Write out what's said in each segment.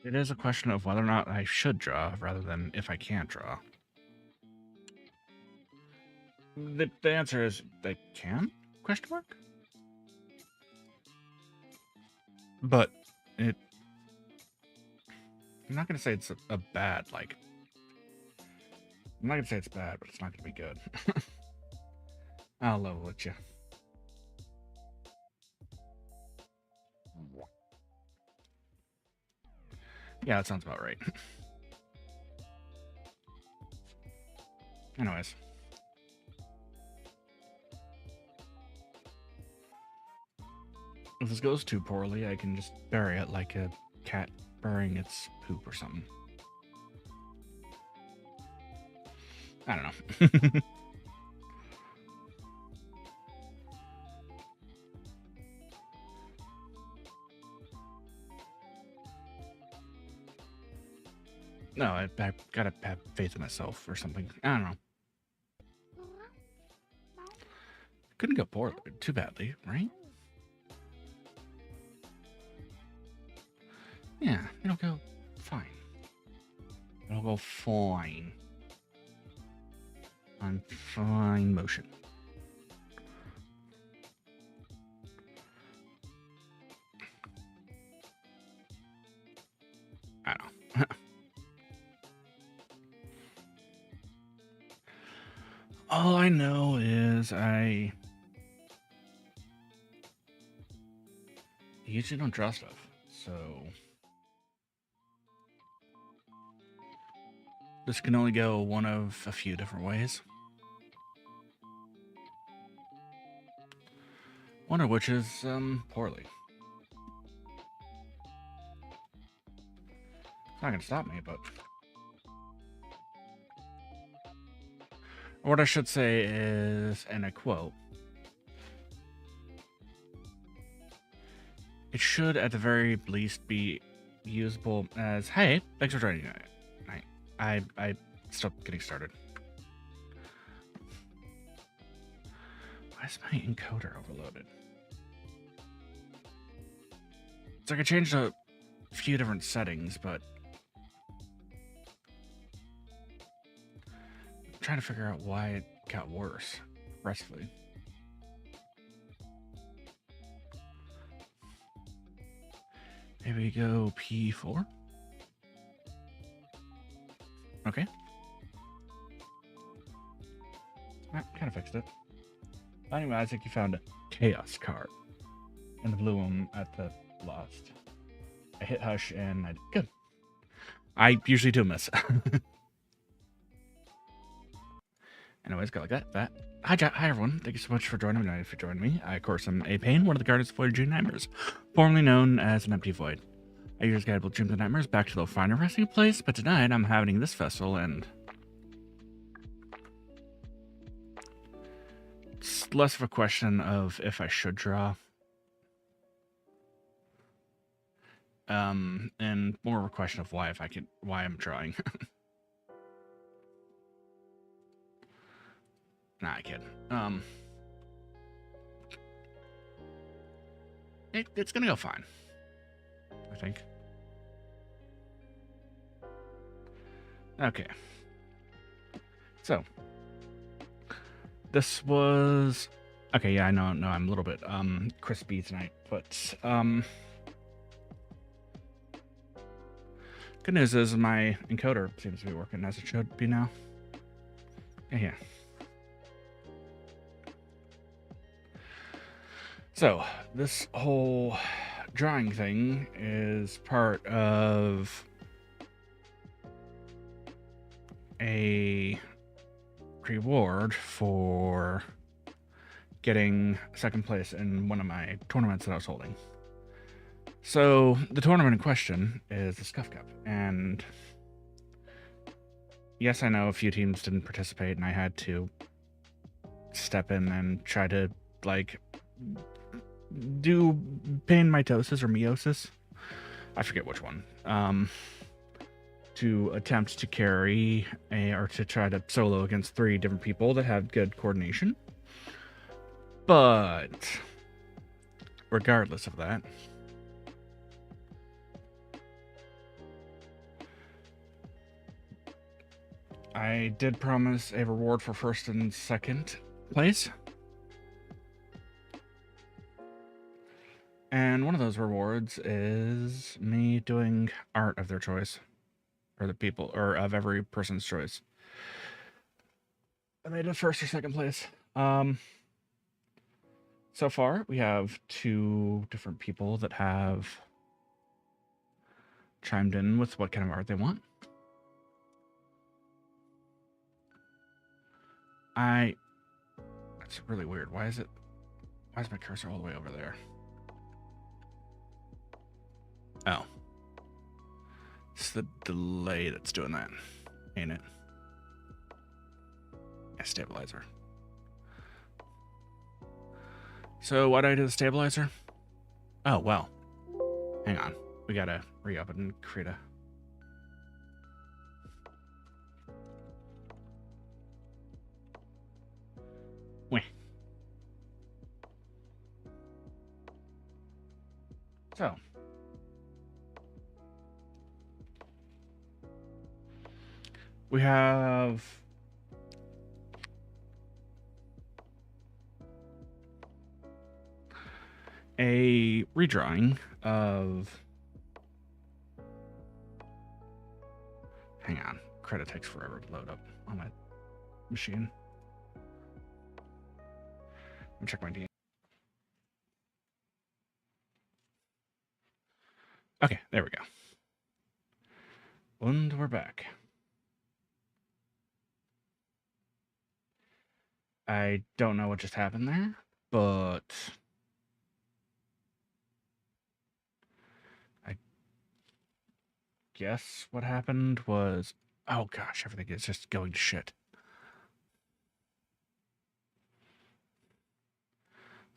It is a question of whether or not I should draw rather than if I can't draw. The answer is they can? Question mark? But it... I'm not going to say it's a bad, like... I'm not going to say it's bad, but it's not going to be good. I'll level with you. Yeah, that sounds about right. Anyways. If this goes too poorly, I can just bury it like a cat burying its poop or something. I don't know. No, I gotta have faith in myself or something. I don't know. Couldn't go poorly, too badly, right? Yeah, it'll go fine. It'll go fine. On fine motion. I don't know. All I know is I usually don't draw stuff, so this can only go one of a few different ways. One of which is poorly. It's not gonna stop me, but what I should say is, and I quote, it should at the very least be usable as, hey, thanks for joining tonight. I stopped getting started. Why is my encoder overloaded? It's like I changed a few different settings, but I'm trying to figure out why it got worse progressively. Maybe go P4. Okay. I kind of fixed it. Anyway, I think you found a chaos card in the blue one at the last. I hit hush and I did good. I usually do miss. Anyways, go like that. Hi everyone. Thank you so much for joining me tonight. If you joined me, I, of course, am A Payne, one of the Guardians of Void Dream Nightmares, formerly known as an Empty Void. I usually guide both dreams and nightmares back to the final resting place, but tonight I'm having this festival and it's less of a question of if I should draw. And more of a question of why I'm drawing. Nah, I kid. It's gonna go fine, I think. Okay. So this was okay. Yeah, I know. No, I'm a little bit crispy tonight, but good news is my encoder seems to be working as it should be now. Yeah. So this whole drawing thing is part of a reward for getting second place in one of my tournaments that I was holding. So the tournament in question is the Scuff Cup, and yes, I know a few teams didn't participate, and I had to step in and try to like do pain mitosis or meiosis. I forget which one. To attempt to carry or to try to solo against 3 different people that have good coordination. But regardless of that, I did promise a reward for first and second place. And one of those rewards is me doing art of their choice. Or the people, or of every person's choice. I made it first or second place. So far, we have 2 different people that have chimed in with what kind of art they want. That's really weird. Why is my cursor all the way over there? Oh. It's the delay that's doing that, ain't it? A stabilizer. So why did I do the stabilizer? Oh, well. Hang on. We gotta re-up it and create a... Wait. So. We have... a redrawing of... Hang on. Credit takes forever to load up on my machine. Let me check my DM. Okay, there we go. And we're back. I don't know what just happened there, but I guess what happened was, oh gosh, everything is just going to shit.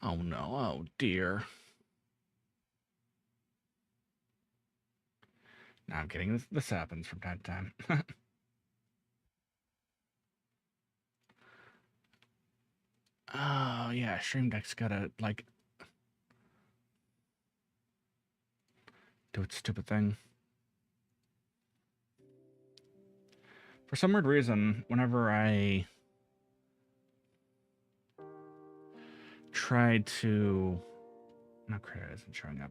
Oh no, oh dear. Now I'm kidding, this happens from time to time. Oh yeah, Stream Deck's gotta, like, do its stupid thing. For some weird reason, whenever I try to... No, credit isn't showing up.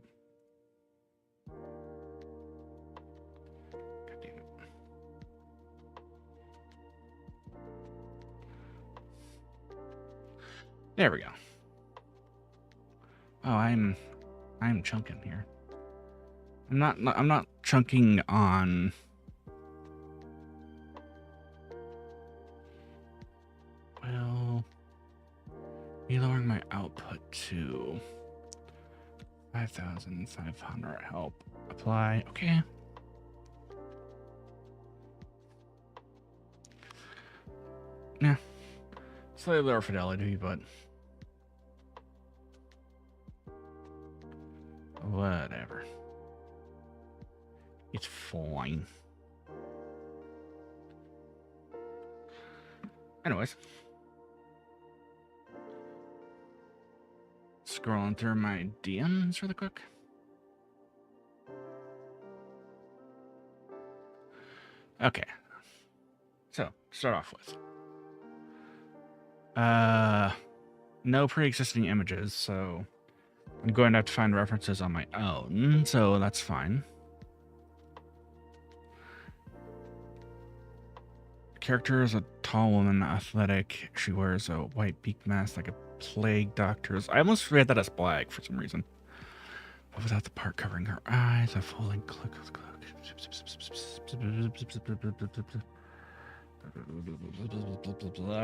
God damn it. There we go. Oh, I'm chunking here. I'm not chunking on... Well, be lowering my output to 5,500. Help. Apply. Okay. Yeah. Slightly lower fidelity, but whatever. It's fine. Anyways. Scrolling through my DMs really quick. Okay. So, start off with. No pre-existing images, so I'm going to have to find references on my own, so that's fine. The character is a tall woman, athletic. She wears a white beak mask like a plague doctor's. I almost read that as black for some reason. But without the part covering her eyes, a falling cloak.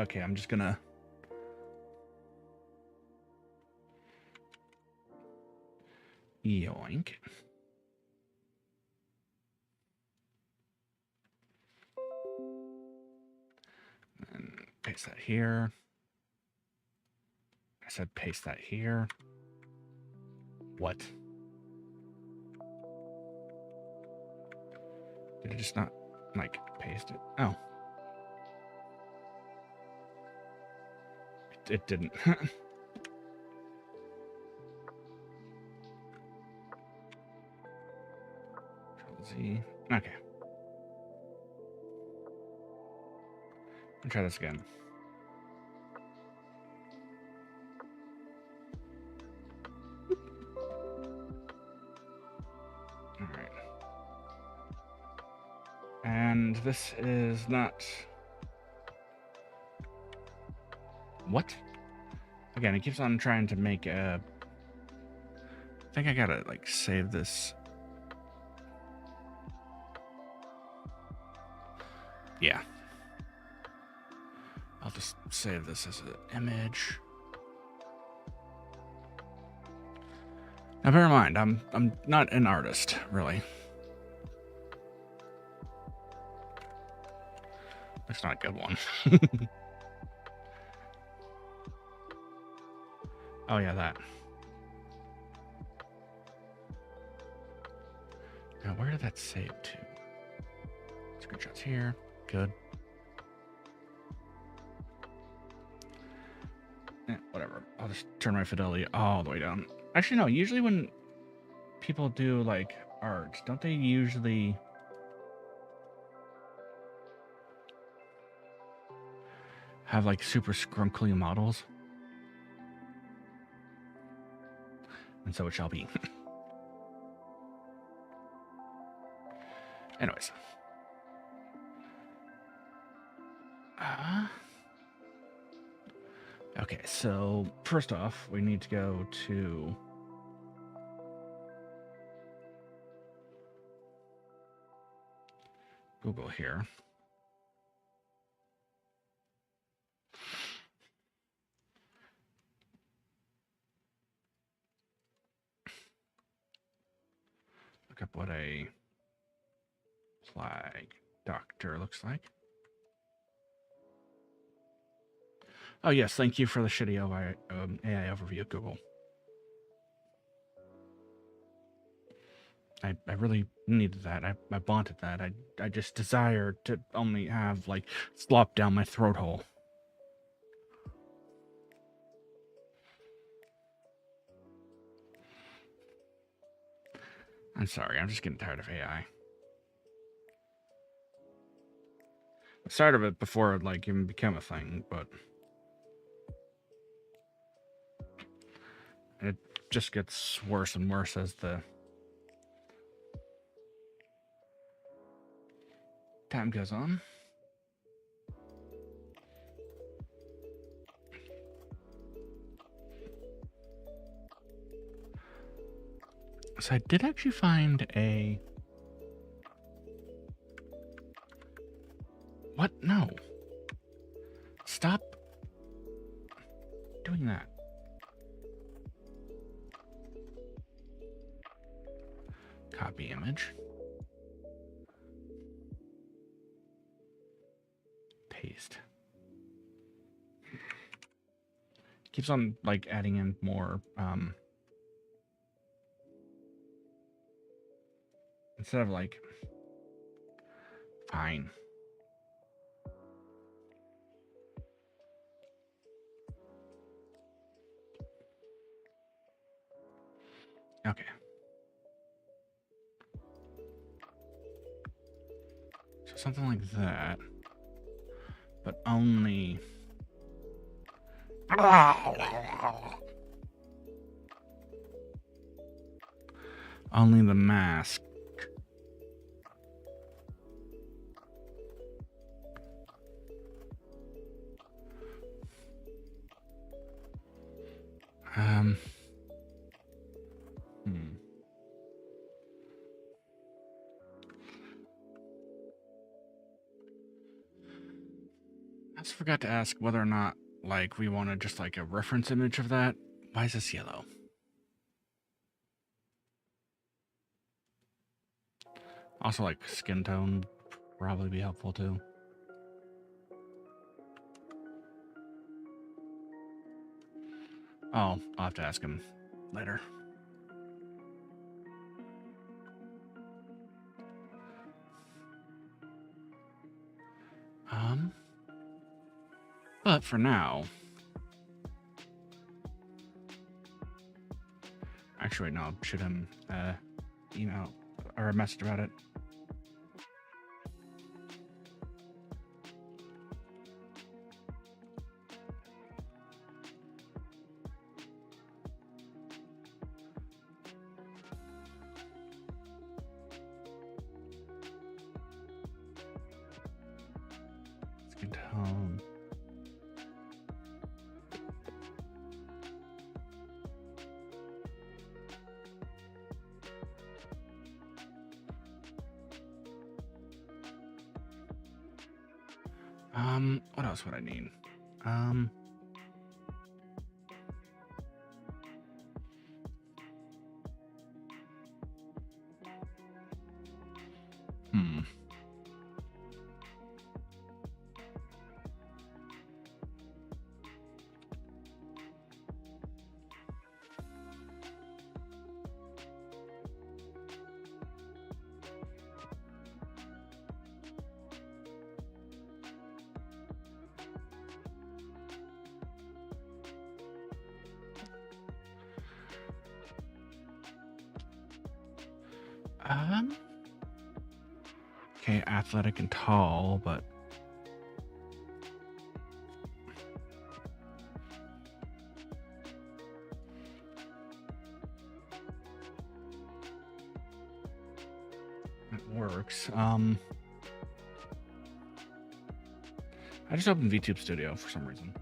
Okay, I'm just gonna... Yoink. And paste that here. I said paste that here. What? Did it just not, like, paste it? Oh. It didn't. Z. Okay. Let's try this again. All right. And this is not... What? Again, it keeps on trying to make a... I think I gotta, like, save this. Yeah. I'll just save this as an image. Now, bear in mind, I'm not an artist, really. That's not a good one. Oh, yeah, that. Now, where did that save to? Screenshots here. Good. Whatever. I'll just turn my fidelity all the way down. Actually, no. Usually when people do, like, art, don't they usually... have, like, super scrunkly models? And so it shall be. Anyways. Okay, so first off, we need to go to Google here. Look up what a plague doctor looks like. Oh, yes, thank you for the shitty AI overview, Google. I really needed that. I wanted that. I just desire to only have, like, slop down my throat hole. I'm sorry, I'm just getting tired of AI. I started of it before it, like, even became a thing, but... it just gets worse and worse as the time goes on. So I did actually find a... What? No. Stop doing that. Copy image. Paste. Keeps on, like, adding in more, instead of, like, fine. Okay. So something like that, but only... only the mask. I just forgot to ask whether or not, like, we wanted just, like, a reference image of that. Why is this yellow? Also, like, skin tone probably be helpful, too. Oh, I'll have to ask him later. But for now... Actually, wait, no, I'll shoot him email or a message about it. Tone. What else would I need? Okay, athletic and tall, but it works. I just opened Vtuber Studio for some reason.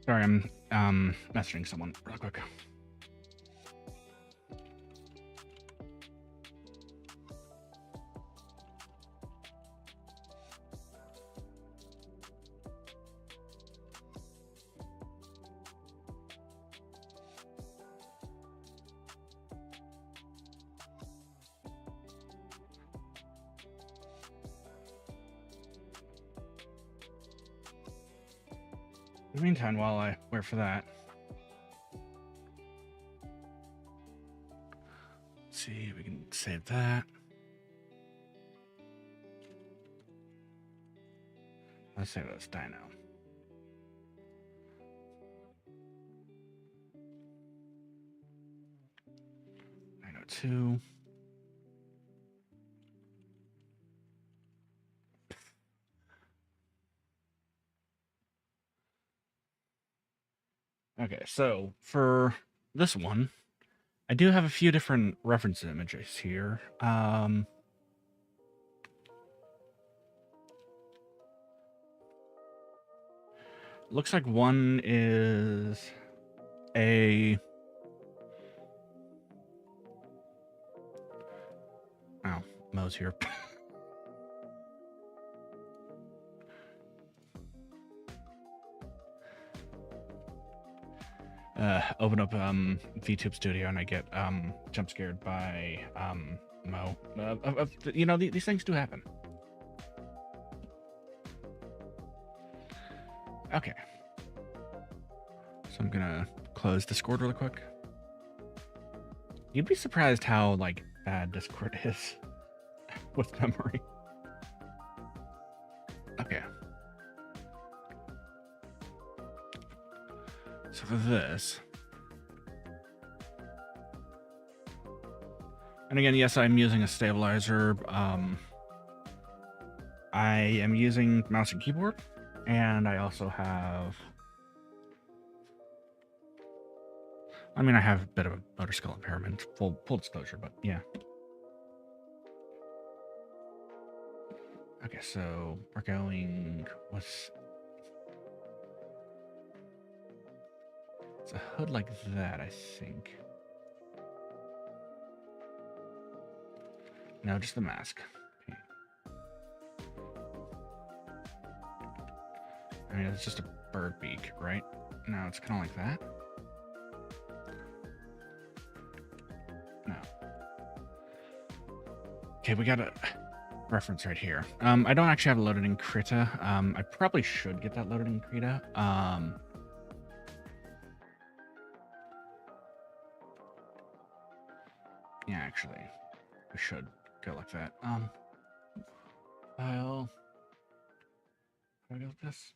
Sorry, I'm messaging someone real quick. In the meantime, while I wait for that, let's see if we can save that. Let's save this dino. 902. Okay, so for this one, I do have a few different reference images here. Looks like one is a... Oh, Mo's here. Open up VTube Studio and I get jump scared by Mo. You know, these things do happen. Okay. So I'm gonna close Discord really quick. You'd be surprised how like bad Discord is with memory. Okay. So for this, and again, yes, I'm using a stabilizer. I am using mouse and keyboard, and I also have, I mean, I have a bit of a motor skill impairment, full disclosure, but yeah. Okay, so we're going, what's, it's a hood like that, I think. No, just the mask. Okay. I mean, it's just a bird beak, right? No, it's kind of like that. No. Okay, we got a reference right here. I don't actually have it loaded in Krita. I probably should get that loaded in Krita. Yeah, actually, we should go like that. File. How do I go with this?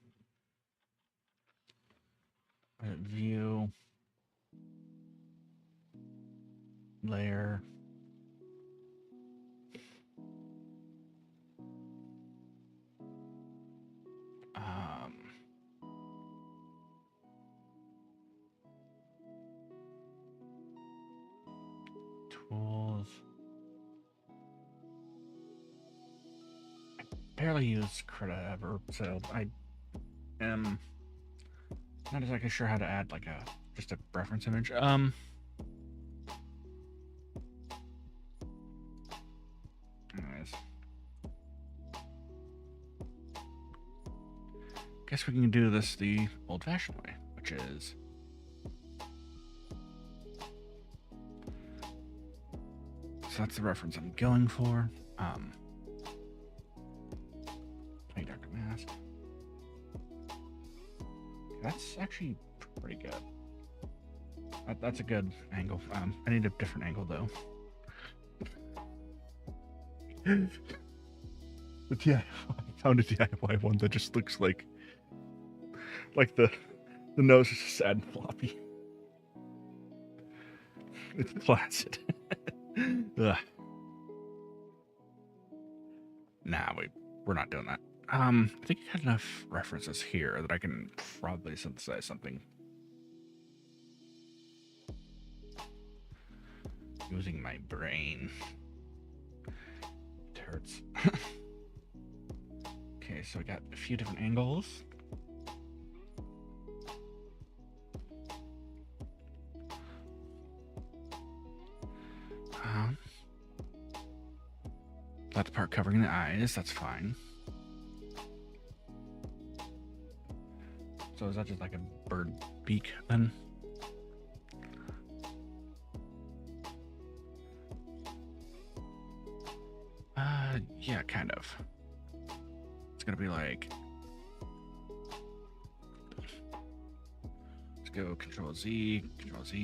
View. Layer. Tools. I barely use Krita ever, so I am not exactly sure how to add like just a reference image. Anyways. Guess we can do this the old-fashioned way, which is so that's the reference I'm going for. Play Dark Mask. That's actually pretty good. That's a good angle. I need a different angle though. But yeah, I found a DIY one that just looks like the nose is just sad and floppy. It's placid. Ugh. Nah, we're not doing that. I think I got enough references here that I can probably synthesize something. Using my brain. It hurts. Okay, so I got a few different angles. That part covering the eyes, that's fine. So is that just like a bird beak then? Yeah, kind of. It's gonna be like, let's go Control Z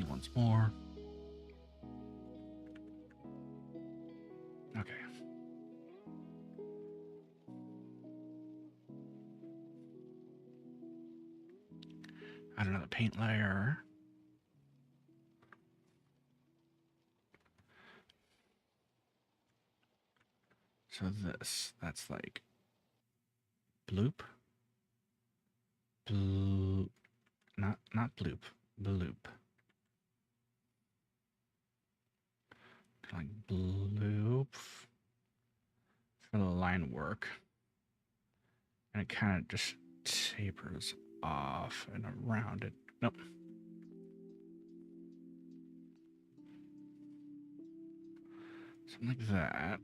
once more. Okay. Add another paint layer. So that's like bloop. Bloop. Not bloop. Bloop. Like bloop for the line work. And it kind of just tapers off and around it. Nope. Something like that.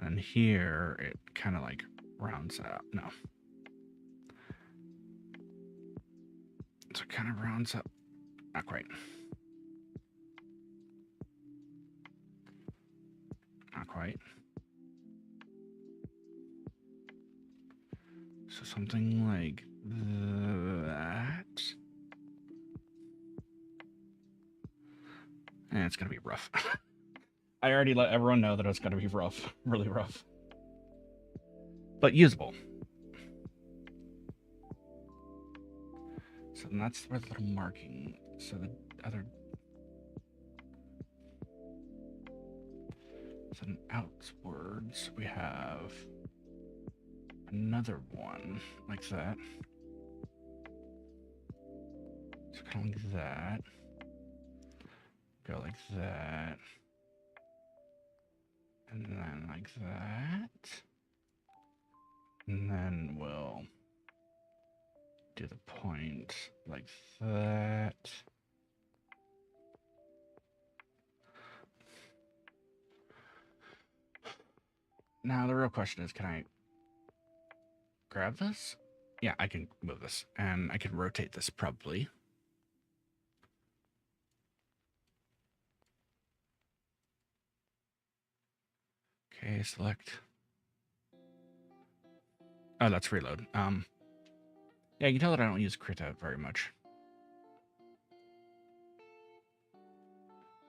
And here it kind of like rounds out. No. So it kind of rounds up. Not quite. Not quite. So something like that. And it's going to be rough. I already let everyone know that it's going to be rough. Really rough. But usable. So that's where the little marking. So the other. So then outwards we have another one like that. So kind of like that. Go like that. And then like that. And then we'll do the point like that. Now the real question is, can I grab this? Yeah, I can move this, and I can rotate this probably. Okay, select. Oh, that's reload. Yeah, you can tell that I don't use Krita very much.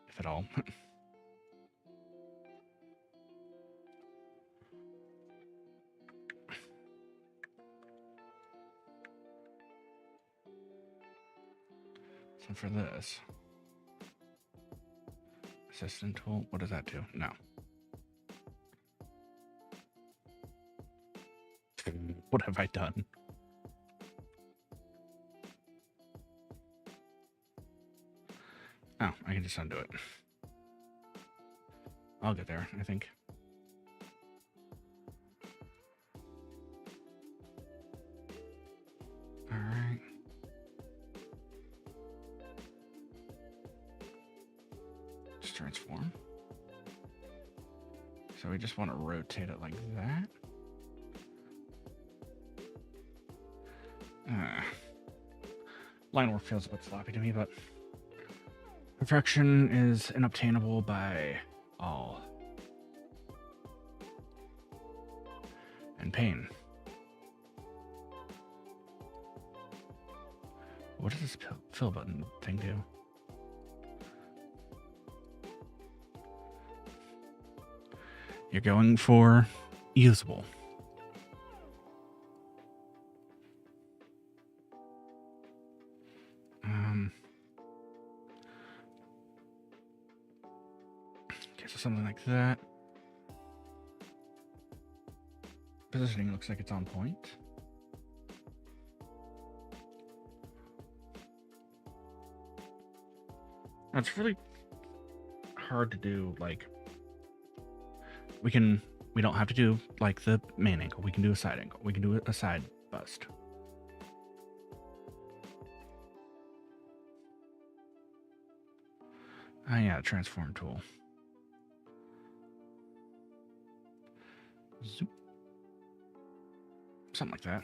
If at all. So for this, assistant tool, what does that do? No. What have I done? Oh, I can just undo it. I'll get there, I think. All right. Just transform. So we just want to rotate it like that. Line work feels a bit sloppy to me, but perfection is unobtainable by all. And Payne. What does this fill button thing do? You're going for usable. Okay, so something like that. Positioning looks like it's on point. Now, it's really hard to do, like, we don't have to do like the main ankle. We can do a side ankle. We can do a side bust. Oh yeah, transform tool. Zoop. Something like that.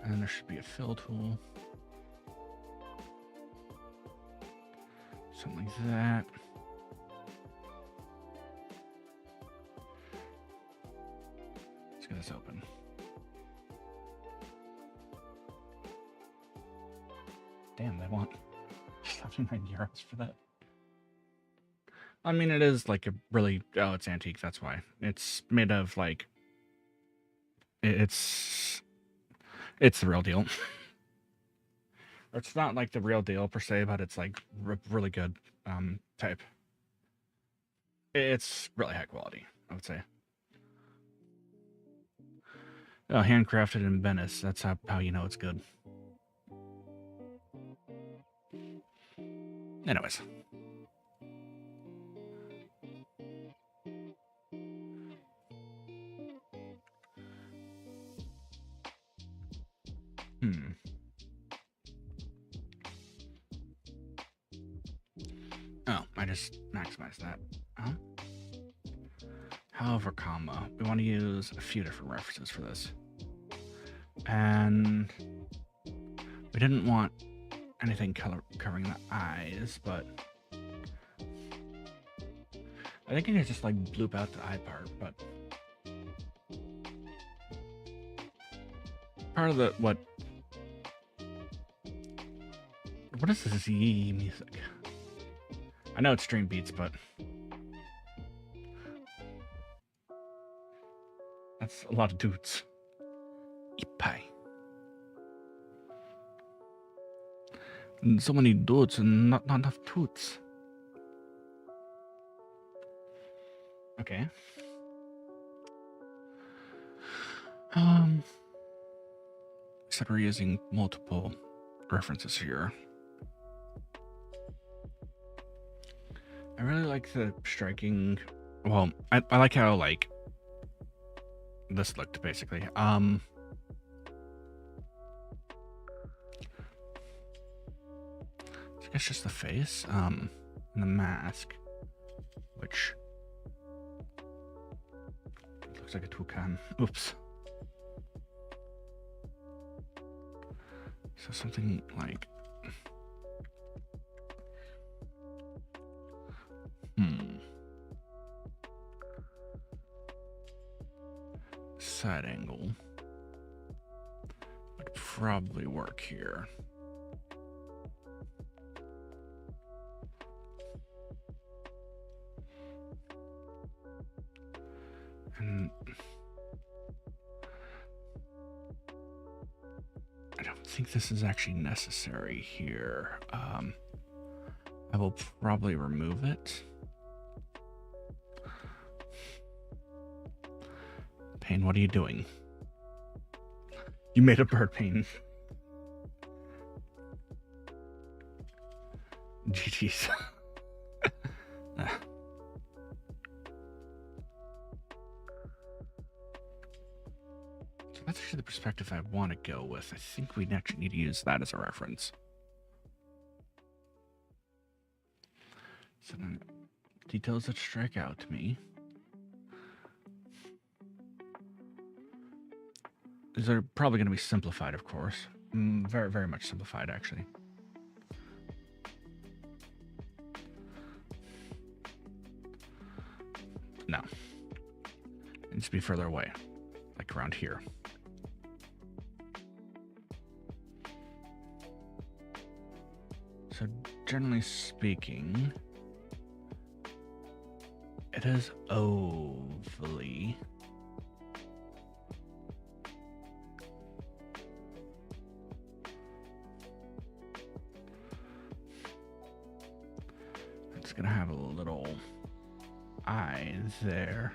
And then there should be a fill tool. Something like that. Let's get this open. Damn, they want 79 euros for that. I mean, it is like a really... Oh, it's antique, that's why. It's made of, like... It's the real deal. It's not like the real deal per se, but it's like really good type. It's really high quality, I would say. Oh, handcrafted in Venice. That's how you know it's good. Anyways. Oh, I just maximized that. However, comma, we want to use a few different references for this. And we didn't want anything covering the eyes, but I think I could just like bloop out the eye part, but part of the what is this yee music? I know it's stream beats, but that's a lot of dudes. Ipai. So many dudes and not enough toots. Okay. Said we're using multiple references here. I really like the striking. Well, I like how like this looked basically. I guess just the face, and the mask, which looks like a toucan. Oops. So something like, side angle would probably work here. And I don't think this is actually necessary here. I will probably remove it. Payne, what are you doing? You made a bird, Payne. GG's. So that's actually the perspective I want to go with. I think we actually need to use that as a reference. So then, details that strike out to me. These are probably going to be simplified, of course. Very, very much simplified, actually. No. It needs to be further away, like around here. So, generally speaking, it is ovally. It's gonna have a little eye there.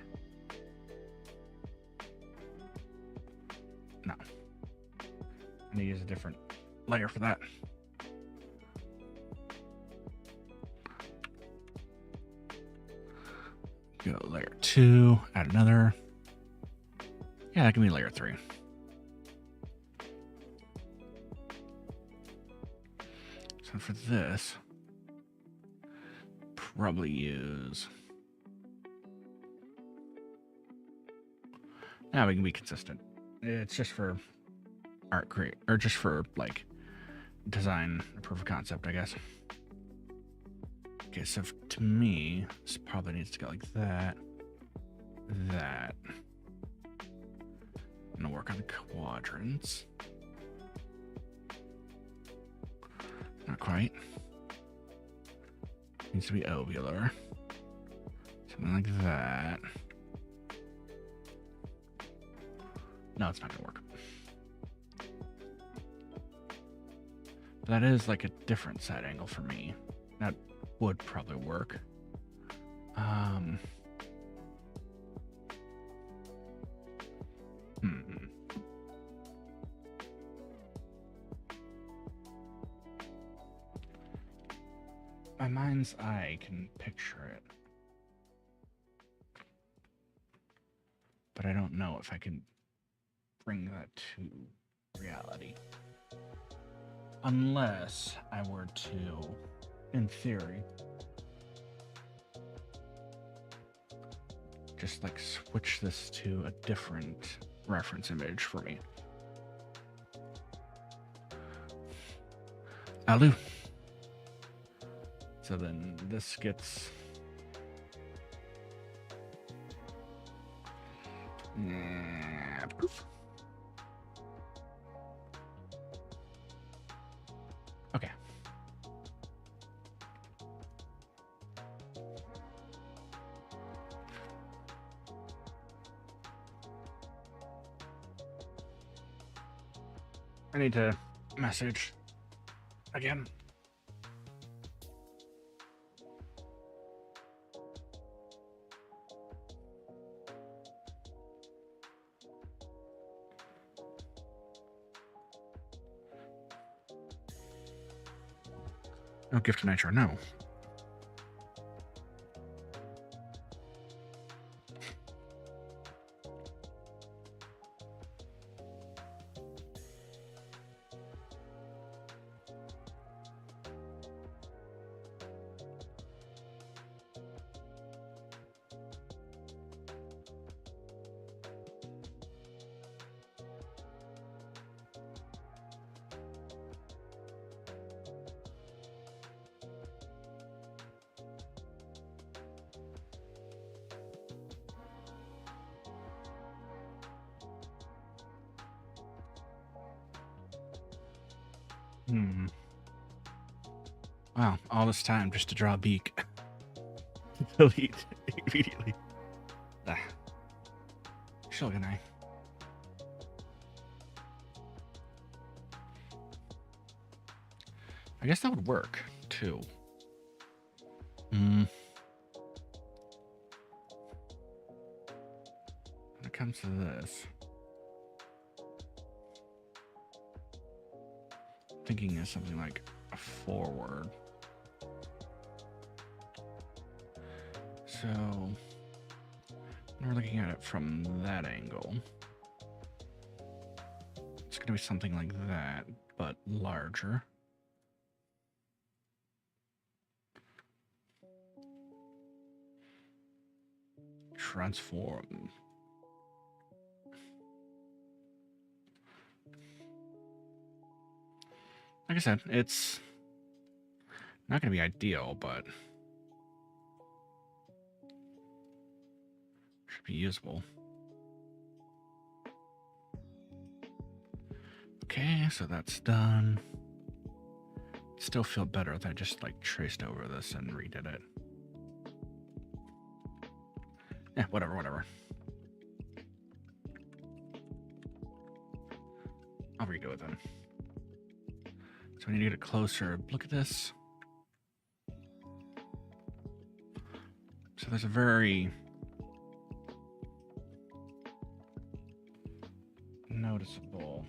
No. I need to use a different layer for that. Go layer 2, add another. Yeah, that can be layer 3. So for this, probably use. Now we can be consistent. It's just for art create, or just for like design proof of concept, I guess. Okay, so to me, this probably needs to go like that, that. I'm gonna work on the quadrants. Not quite. Needs to be ovular. Something like that. No, it's not gonna work. But that is like a different side angle for me. That would probably work. My mind's eye can picture it. But I don't know if I can bring that to reality. Unless I were to, in theory, just like switch this to a different reference image for me. I'll do. So then this gets... poof. Okay. I need to message again. No gift of nature, no. Wow, all this time just to draw a beak. Delete immediately. Ah. Shogunai. I guess that would work too. When it comes to this, thinking is something like a forward. So when we're looking at it from that angle, it's going to be something like that, but larger. Transform. Like I said, it's not going to be ideal, but should be usable. Okay, so that's done. Still feel better if I just like traced over this and redid it. Yeah, whatever. I'll redo it then. So we need to get a closer look at this. So there's a very noticeable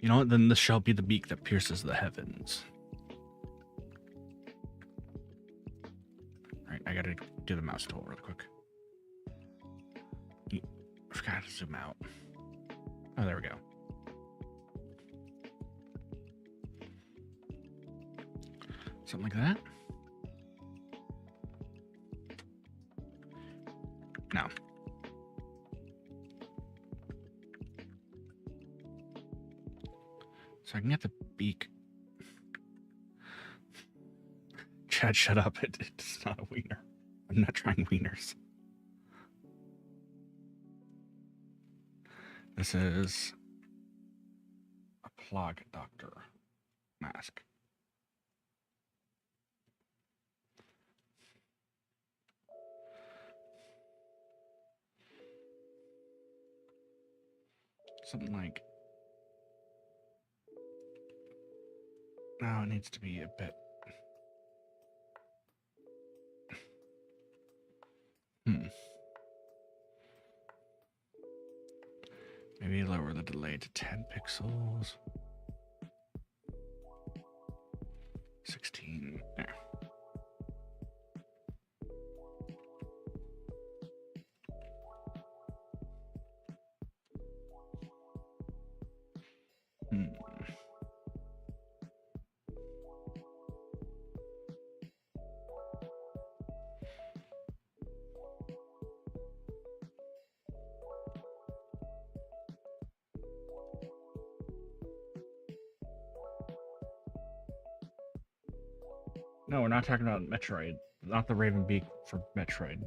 You know what? Then this shall be the beak that pierces the heavens. All right, I gotta do the mouse tool real quick. I forgot to zoom out. Oh, there we go. Something like that. No. So I can get the beak. Chad, shut up. It's not a wiener. I'm not trying wieners. This is a plug doctor mask. Something like... No, it needs to be a bit... delay to 10 pixels. 16. There. No, we're not talking about Metroid. Not the Raven Beak for Metroid.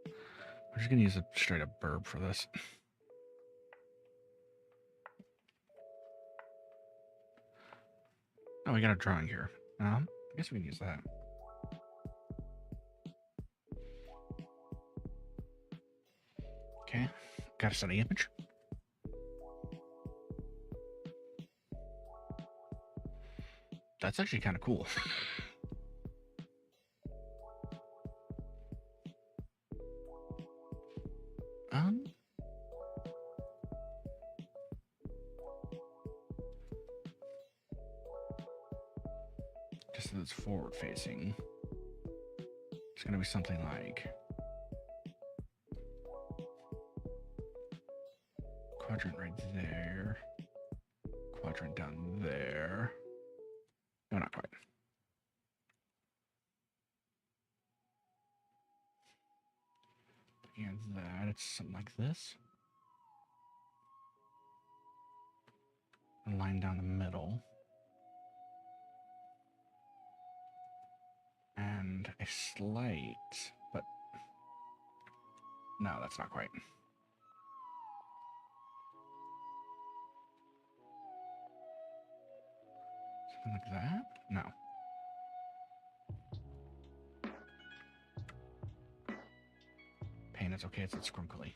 I'm just gonna use a straight up burb for this. Oh, we got a drawing here. I guess we can use that. Okay, got a steady image. That's actually kind of cool. Just that it's forward facing. It's gonna be something like quadrant right there, quadrant down there. No, not quite. And that, it's something like this. A line down the middle. And a slight, but no, that's not quite. Something like that? No. Pain, it's okay, it's scrunkly.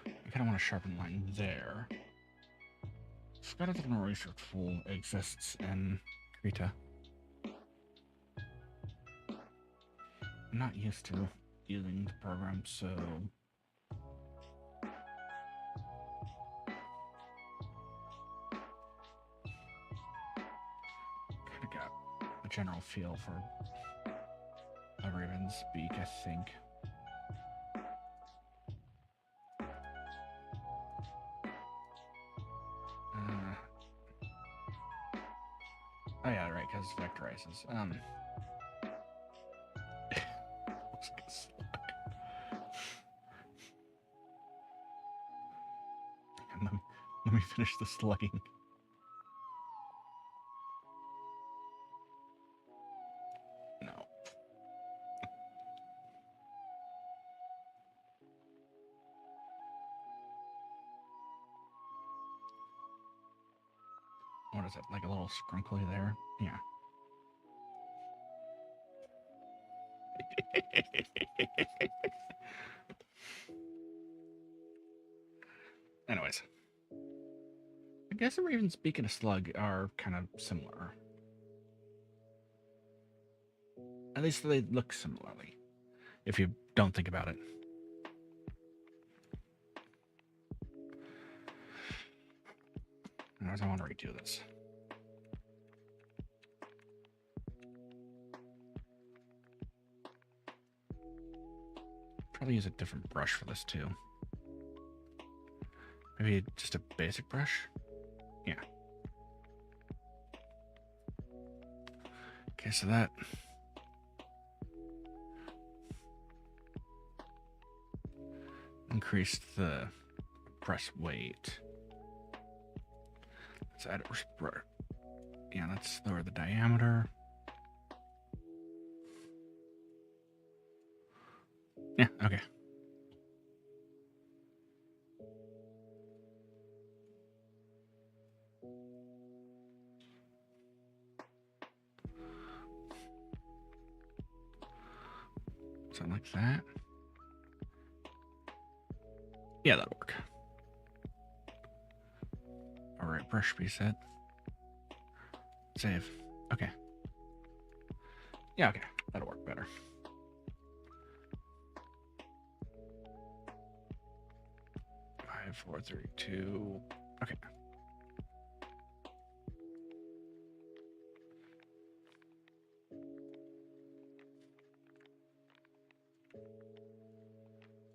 I kind of want to sharpen line there. Forgot a different eraser tool exists in Krita. I'm not used to using the program, so kind of got a general feel for a Raven's Beak, I think. Oh yeah, right, because it vectorizes. Let me finish the slugging. No. What is it? Like a little scrunkly there? Yeah. Anyways. I guess a Raven's Beak and a slug are kind of similar. At least they look similarly, if you don't think about it. Anyways, I want to redo this. Probably use a different brush for this too. Maybe just a basic brush? Yeah. Okay, so that... increased the press weight. Let's add it. Yeah, let's lower the diameter. Yeah, okay. Something like that. Yeah, that'll work. All right, brush preset. save. Okay. Yeah, okay. That'll work better. Five, four, three, two. Okay.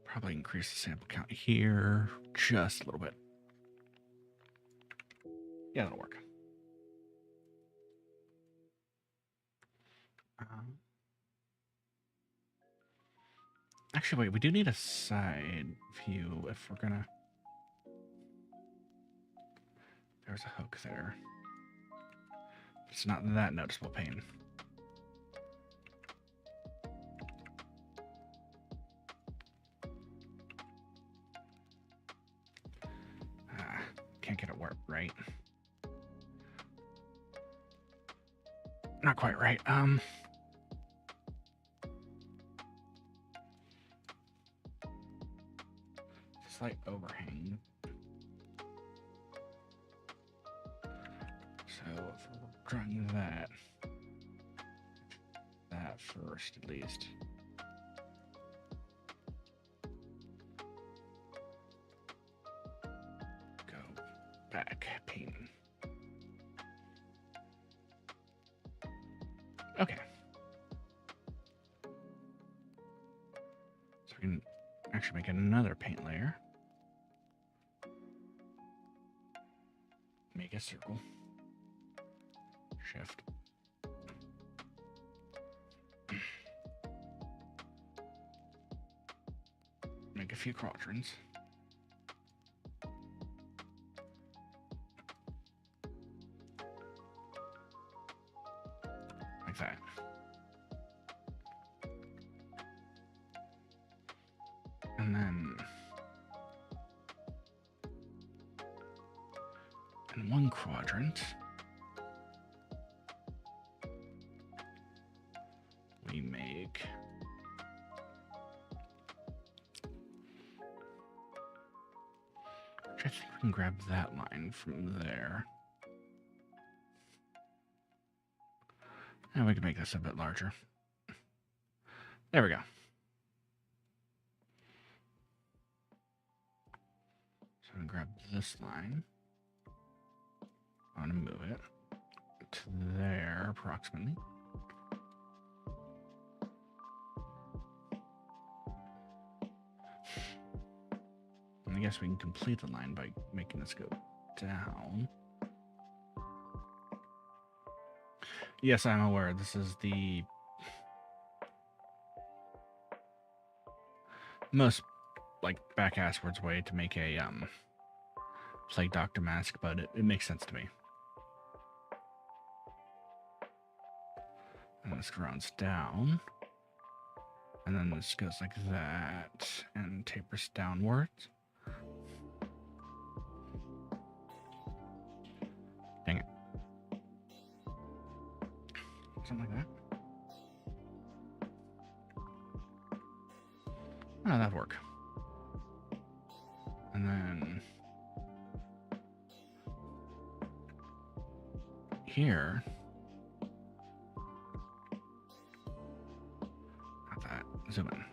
Probably increase the sample count here just a little bit. Yeah, that'll work. Actually, wait, we do need a side view if we're gonna... There's a hook there. It's not that noticeable pain. Can't get it warped right. Not quite right. Slight overhang. So if we're drawing that first at least. Go back, Payne. Okay. So we can actually make another paint layer. Make a circle. Shift. Make a few quadrants. Like that. And then in one quadrant, we make I think we can grab that line from there. And we can make this a bit larger. There we go. So I'm going to grab this line. I want to move it to there approximately. And I guess we can complete the line by making this go down. Yes, I'm aware this is the most like back-asswards way to make a Plague Doctor mask, but it makes sense to me. And this rounds down. And then this goes like that and tapers downwards. Dang it. Something like that. Oh, that'd work. And then here, not that, zoom in.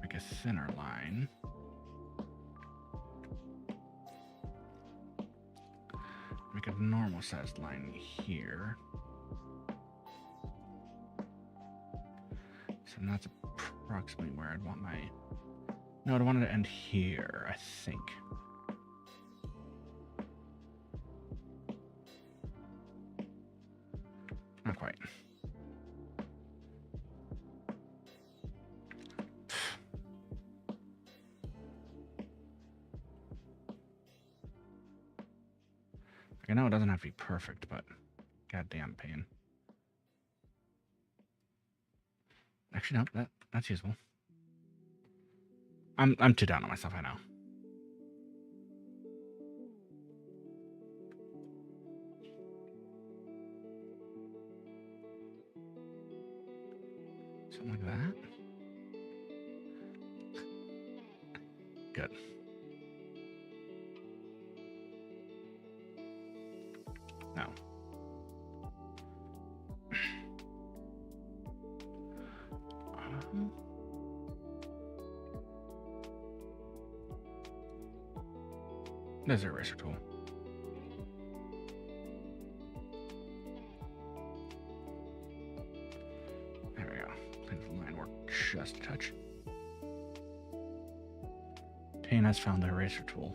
Make a thinner line. Make a normal sized line here. So that's approximately where I'd want my... No, I'd want it to end here, I think. Not quite. I know it doesn't have to be perfect, but goddamn pain. Actually, no, that's useful. I'm too down on myself, I know. Something like that. Good. No. There's the eraser tool. There we go. Clean the line work just a touch. Payne has found the eraser tool.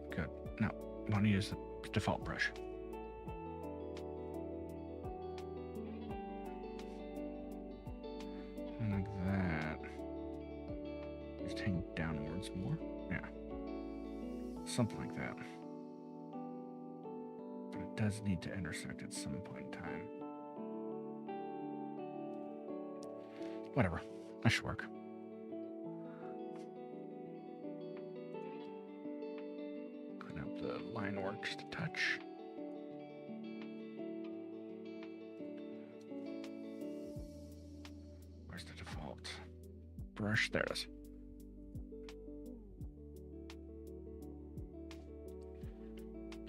Good. Now, I want to use the default brush. And like that. Just hang downwards more. Yeah. Something like that. But it does need to intersect at some point in time. Whatever. That should work. Clean up the line work just a touch. Where's the default brush? There it is.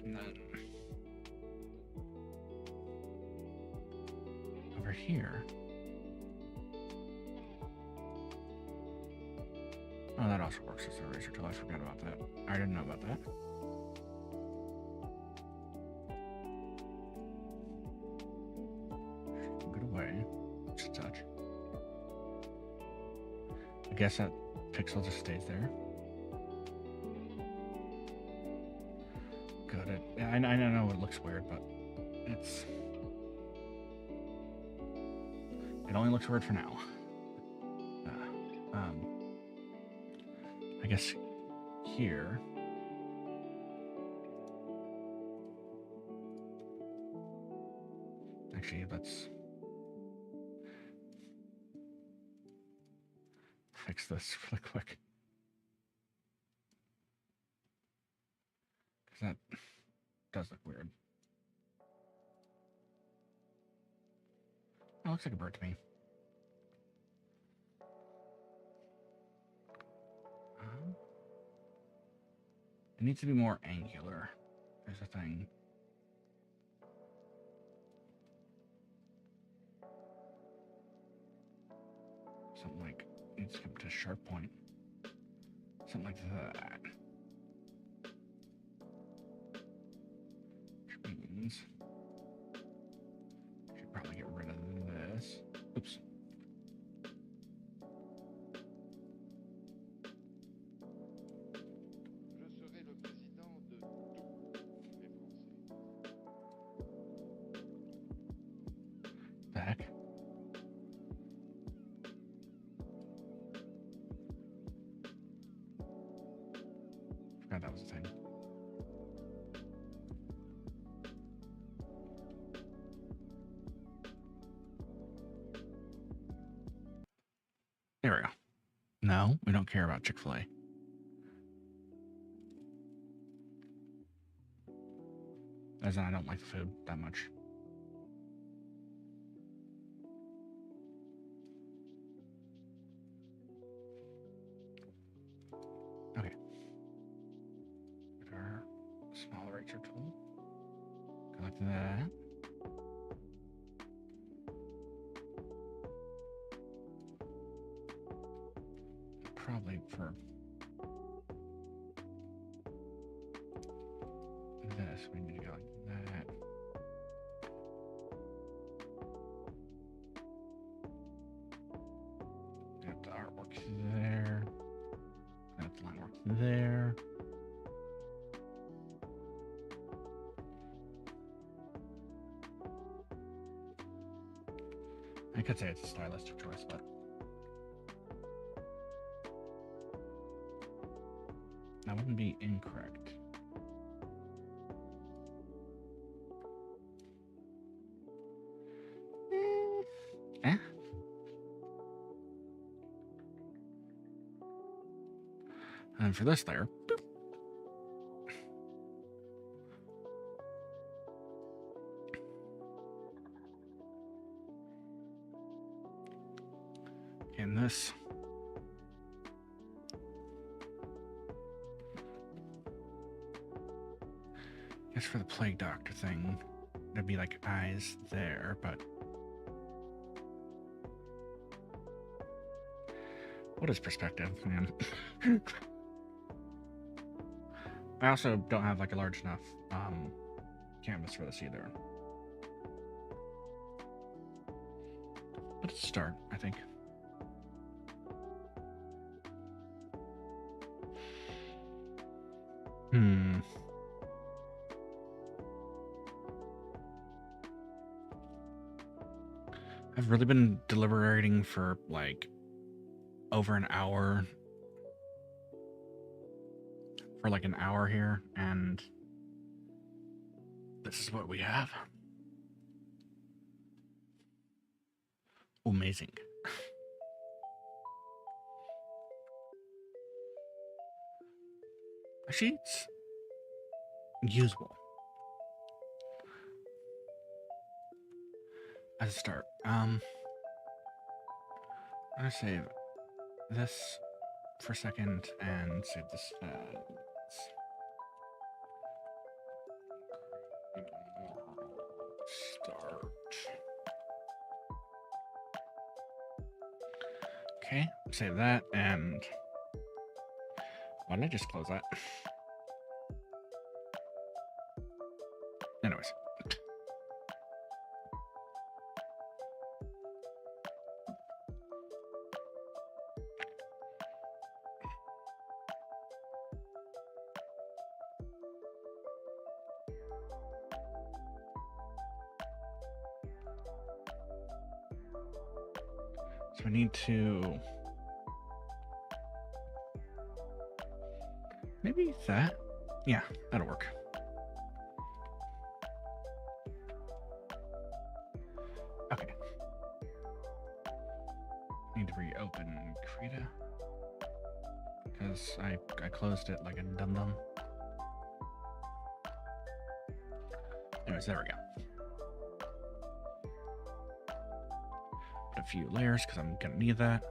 And then over here. Oh, that also works as a eraser tool. I forgot about that. I didn't know about that. Get away. Just a touch. I guess that pixel just stays there. Good. I know it looks weird, but it's... It only looks weird for now. I guess here. Actually, let's fix this really quick. Because that does look weird. That looks like a bird to me. It needs to be more angular. There's a thing. Something like, it needs to come to a sharp point. Something like that. Which means, I should probably get rid of this. Oops. Back. Forgot that was a thing. There we go. No, we don't care about Chick-fil-A. As in, I don't like the food that much. Okay. Get our small eraser tool. Go like that. Probably for this, we need to go like that. Got the artwork there. Got the line work there. I could say it's a stylistic choice, but that wouldn't be incorrect. And for this layer, boop. And this. As for the plague doctor thing, there'd be like eyes there, but what is perspective, man? I also don't have like a large enough canvas for this either. But it's a start, I think. I've really been deliberating for like over an hour. For like an hour here, and this is what we have. Amazing. Actually, it's usable as a start. I'm gonna save this for a second and save this start. Okay, save that, and why did I just close that? Anyways. So we need to maybe that. Yeah, that'll work. Okay. Need to reopen Krita because I closed it like a dum-dum. Anyways, there we go. Put a few layers because I'm gonna need that.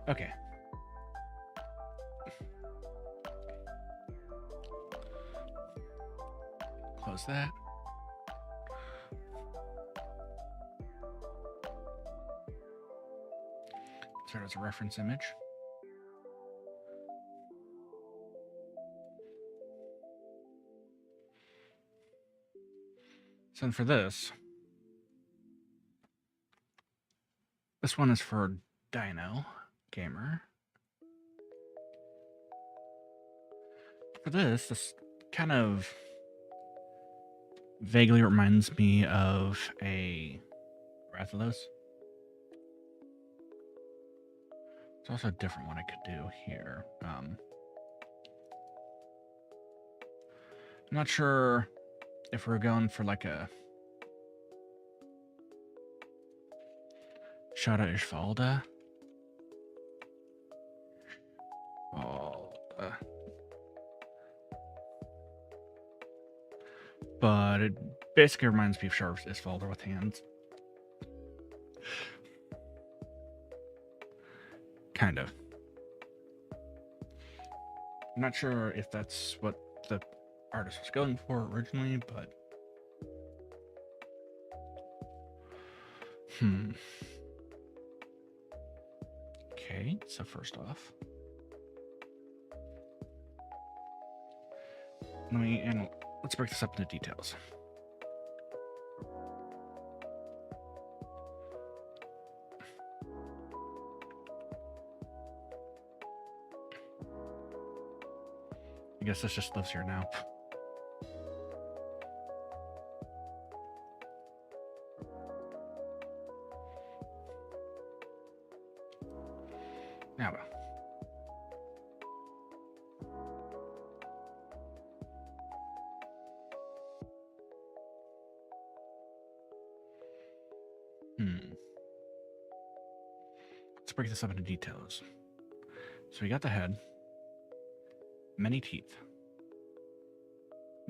Okay. Close that. Serve as a reference image. So for this one is for Dino Gamer. For this kind of vaguely reminds me of a Rathalos. There's also a different one I could do here. I'm not sure if we're going for like a Shada Ishvalda. But it basically reminds me of Sharp's Ishvalda with hands. Kind of. I'm not sure if that's what the artist was going for originally, but okay, so first off, let's break this up into details. I guess this just lives here now. Now, let's break this up into details. So we got the head, many teeth,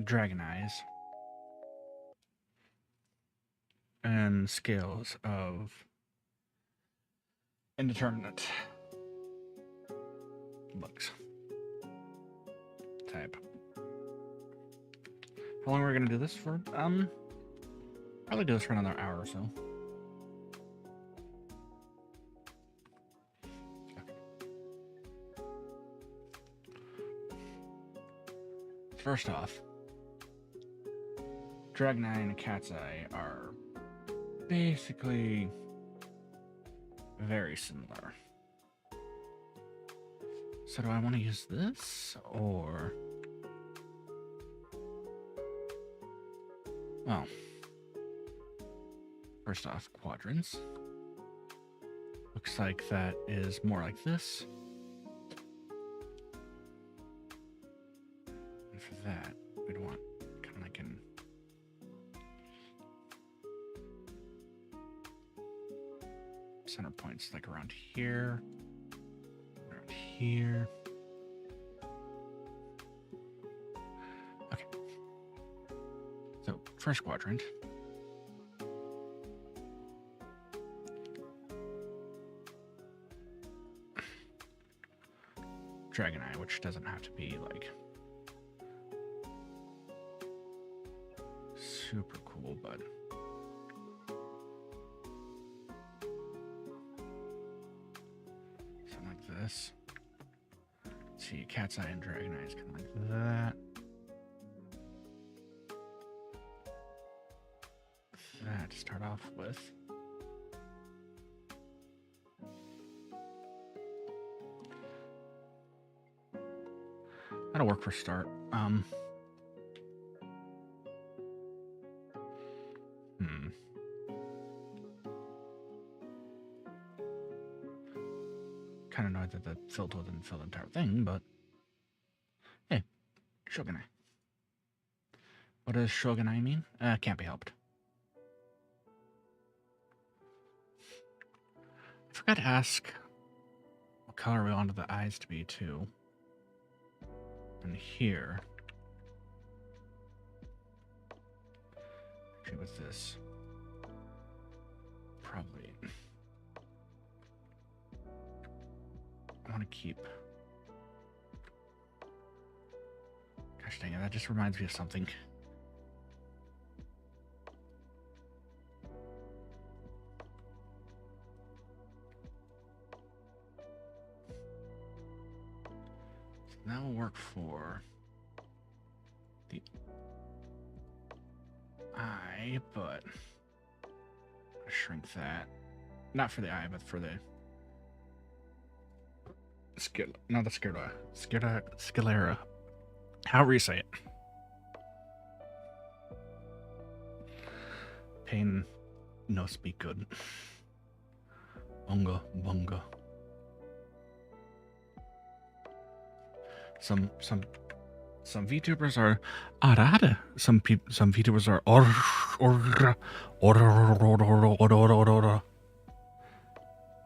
dragon eyes, and scales of indeterminate looks. type. How long are we gonna do this for? Probably do this for another hour or so. First off, Dragon Eye and Cat's Eye are basically very similar. So do I want to use this, or... Well, first off, quadrants. Looks like that is more like this. And for that, we'd want kind of like an... center points like around here. Around here. Okay. So, first quadrant. Dragon Eye, which doesn't have to be like super cool, but something like this. Let's see, Cat's Eye and Dragon Eye is kind of like that. That to start off with. That'll work for start. Kind of annoyed that the filter didn't fill the entire thing, but hey, Shogunai. What does Shogunai mean? Can't be helped. I forgot to ask what color we wanted the eyes to be too. And here, actually with this, probably, I want to keep, gosh dang it, that just reminds me of something. That will work for the eye, but I'll shrink that. Not for the eye, but for the sclera. However you say it. Payne no speak good. Bunga bunga. Some VTubers are arada. Some VTubers are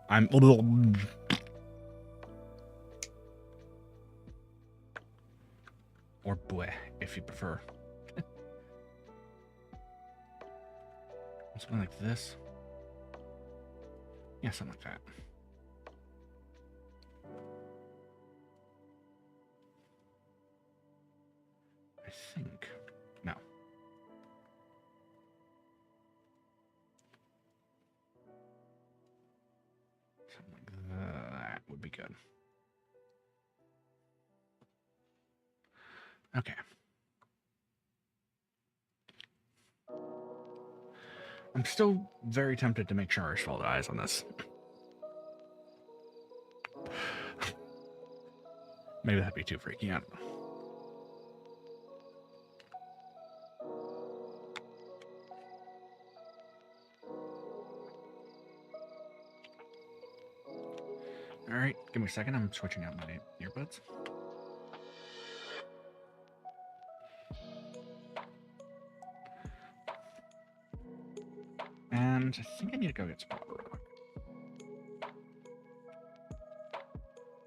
I'm or boy if you prefer. Something like this. Yeah, something like that. I think. No. Something like that would be good. Okay. I'm still very tempted to make sure I follow the eyes on this. Maybe that'd be too freaky. I don't know. All right, give me a second. I'm switching out my earbuds. And I think I need to go get some water real quick.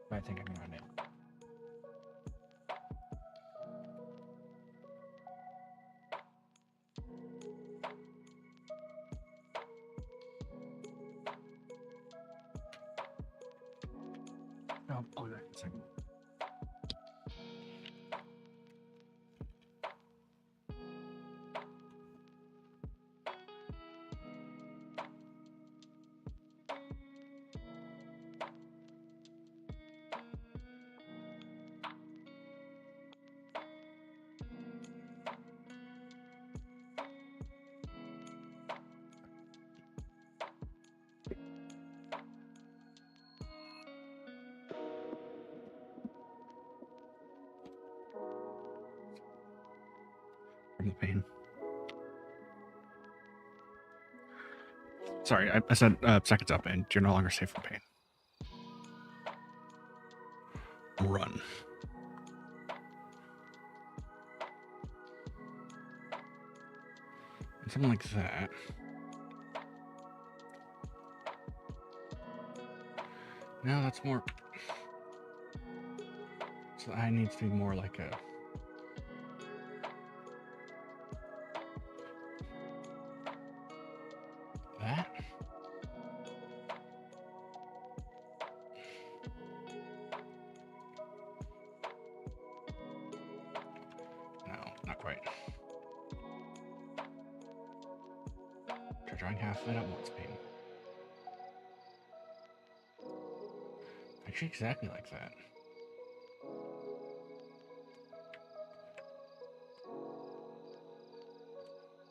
But I think I'm gonna nail it. I'll be back in a second. from the pain. Sorry, I said seconds up, and you're no longer safe from pain. Run. And something like that. No, that's more. So I need to be more like a. That? No, not quite. Try drawing half of it at once, Payne. Actually, exactly like that.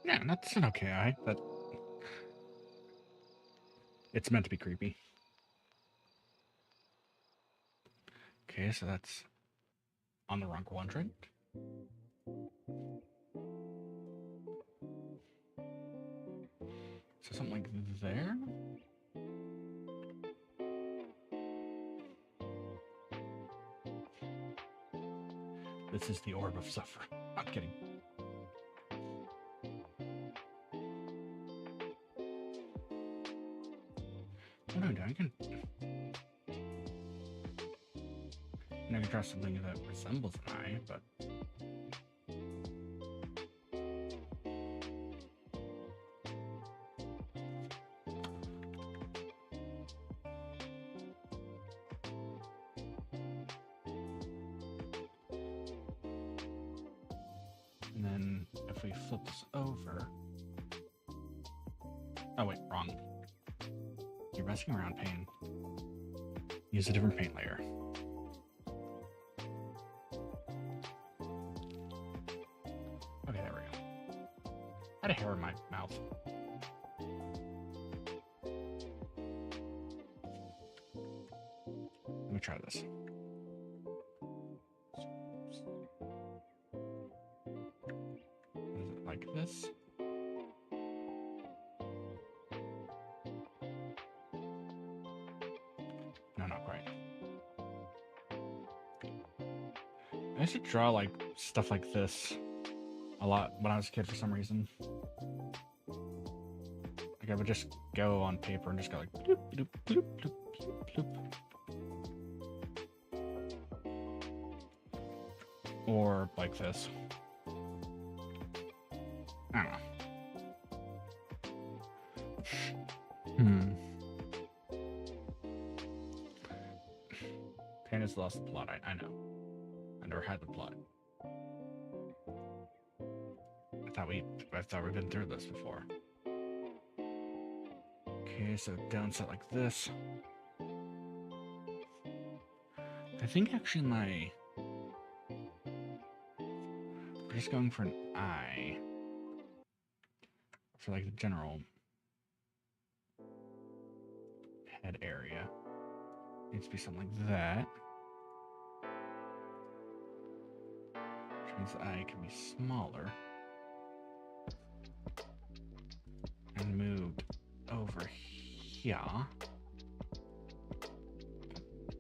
Yeah, that's an okay eye. That it's meant to be creepy. Okay, so that's on the wrong quadrant. So something like there. This is the orb of suffering. I'm kidding. What am I doing? I can draw something that resembles an eye, but and then if we flip this over, oh wait, wrong. You're messing around, Payne. Use a different paint layer. Okay, there we go. I had a hair in my mouth. Let me try this. Is it like this? No, not quite. I used to draw like stuff like this a lot when I was a kid for some reason. Like I would just go on paper and just go like bloop, bloop, bloop, bloop, bloop, bloop. Or like this. I don't know. Payne has lost the plot. I know. I never had the plot. I thought we've been through this before. Okay, so down set like this. I think actually we're just going for an eye. For like the general head area. Needs to be something like that. Which means the eye can be smaller. And moved over here.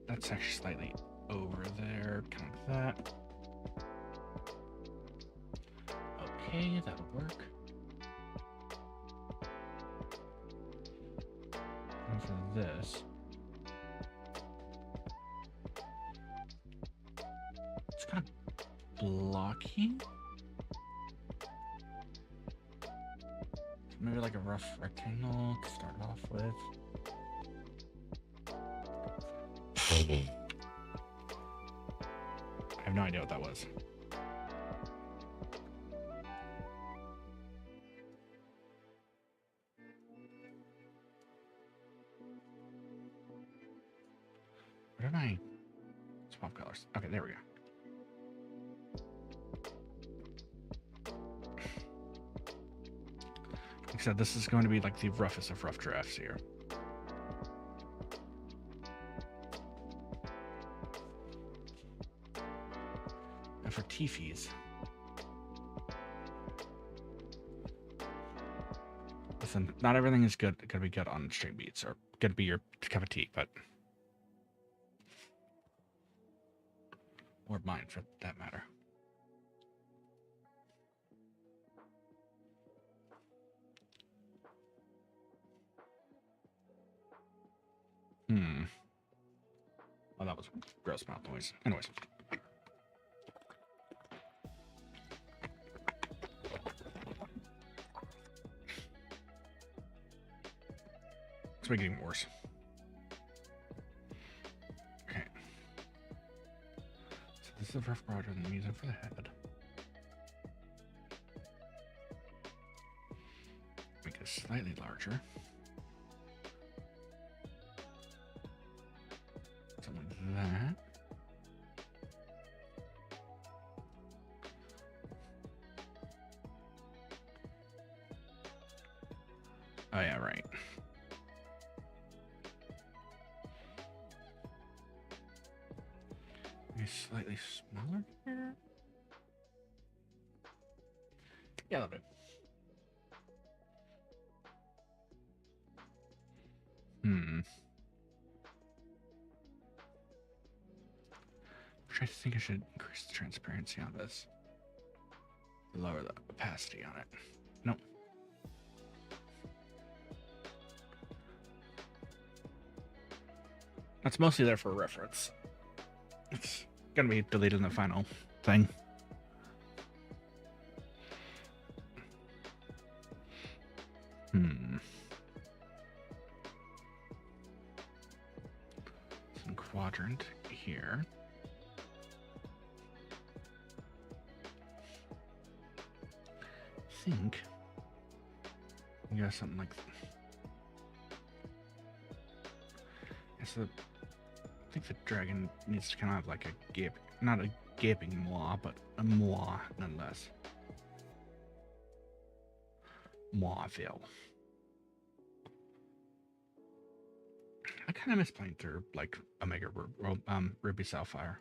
That's actually slightly over there, kind of like that. Okay, that'll work. And for this, it's kind of blocky. Maybe like a rough rectangle to start off with. I have no idea what that was. Where did I swap colors? Okay, there we go. Like I said, this is going to be like the roughest of rough drafts here. And for Tiffy's, Listen, not everything is good. Gonna be good on stream beats or gonna be your cup of tea, but or mine for that matter. Oh, that was gross mouth noise. Anyways. It's making it worse. Okay. So this is the rough broader than the music for the head. Make it slightly larger. Something like that. Oh yeah, right. Maybe slightly smaller here. Yeah, that'll do. I think I should increase the transparency on this. Lower the opacity on it. Nope. That's mostly there for reference. It's gonna be deleted in the final thing. Some quadrant here. I think you got something like so I think the dragon needs to kind of have like a gape, not a gaping maw, but a maw nonetheless. Mawville. I kind of miss playing through like Omega Ruby Sapphire.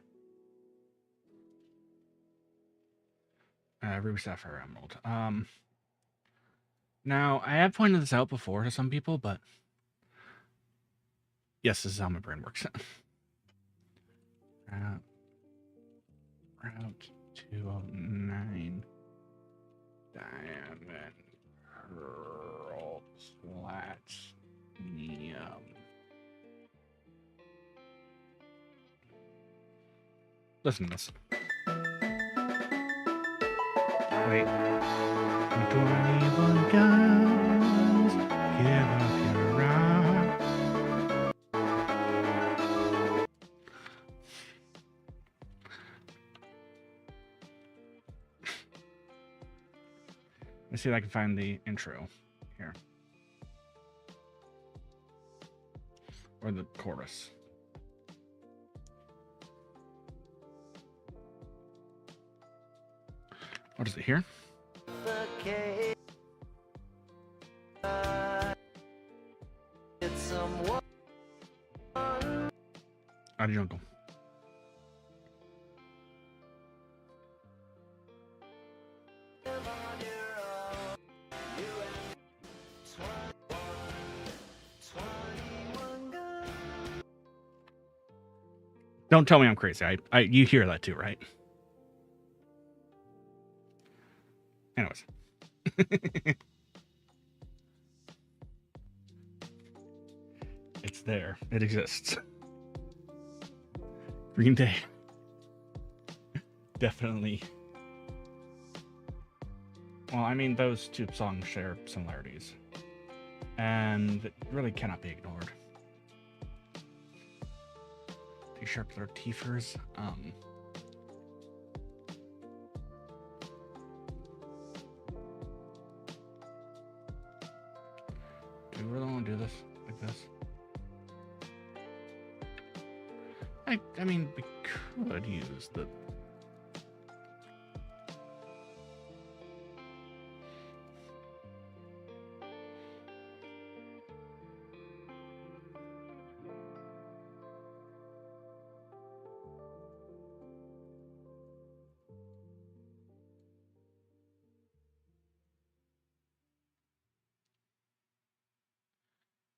Ruby Sapphire Emerald. Now I have pointed this out before to some people, but yes, this is how my brain works. Route 209 diamond pearl platinum. Listen to this. Wait. 21 guns, give up your rock. Let's see if I can find the intro here. Or the chorus. What is it here? Out of jungle. Don't tell me I'm crazy. You hear that too, right? Anyways. It's there. It exists. Green Day. Definitely. Well, I mean, those two songs share similarities. And it really cannot be ignored. T-sharp or T-fers. Do we really want to do this like this? I mean, we could use the...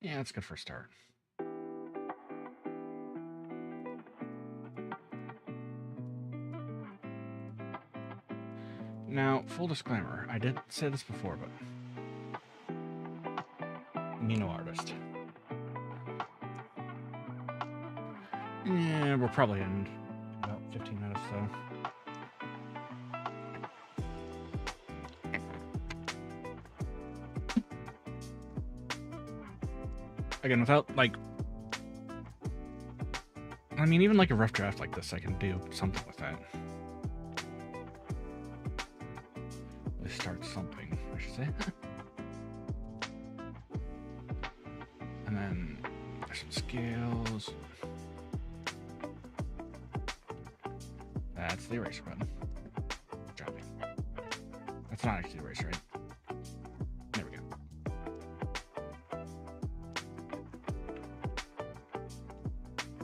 Yeah, that's good for a start. Now, full disclaimer, I did say this before, but me no artist. Yeah, we'll probably end about 15 minutes though. Again, without like, I mean, even like a rough draft like this, I can do something with that. Let's start something, I should say. And then there's some scales. That's the eraser button. Dropping. That's not actually the eraser, right? There we go.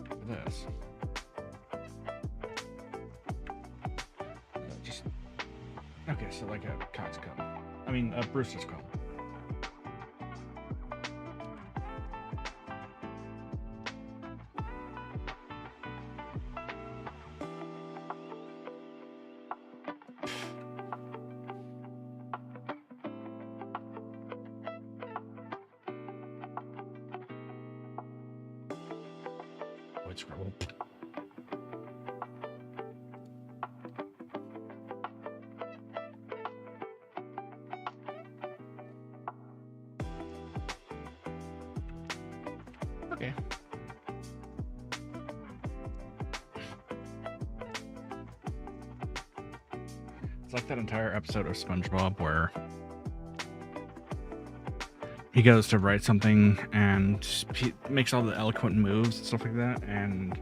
For this. Just okay, so like a Cox comb. I mean, a Brewster's comb. Scribble. Okay. It's like that entire episode of SpongeBob where he goes to write something and he makes all the eloquent moves and stuff like that, and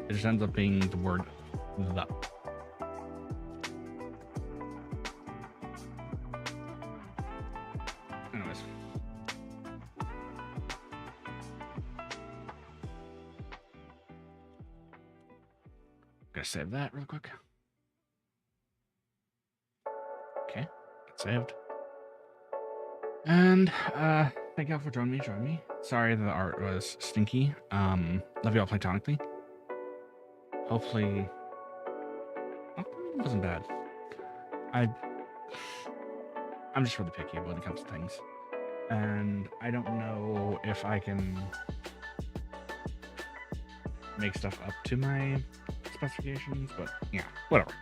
it just ends up being the word "the." Anyways. Gonna save that real quick. Okay, it's saved. And thank y'all for joining me. Sorry the art was stinky. Love y'all platonically. Hopefully it wasn't bad. I'm just really picky when it comes to things. And I don't know if I can make stuff up to my specifications, but yeah, whatever.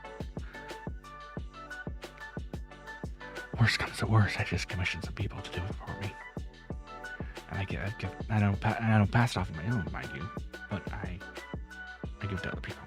Worst comes to worst, I just commission some people to do it for me, and I don't pass it off on my own, mind you, but I give it to other people.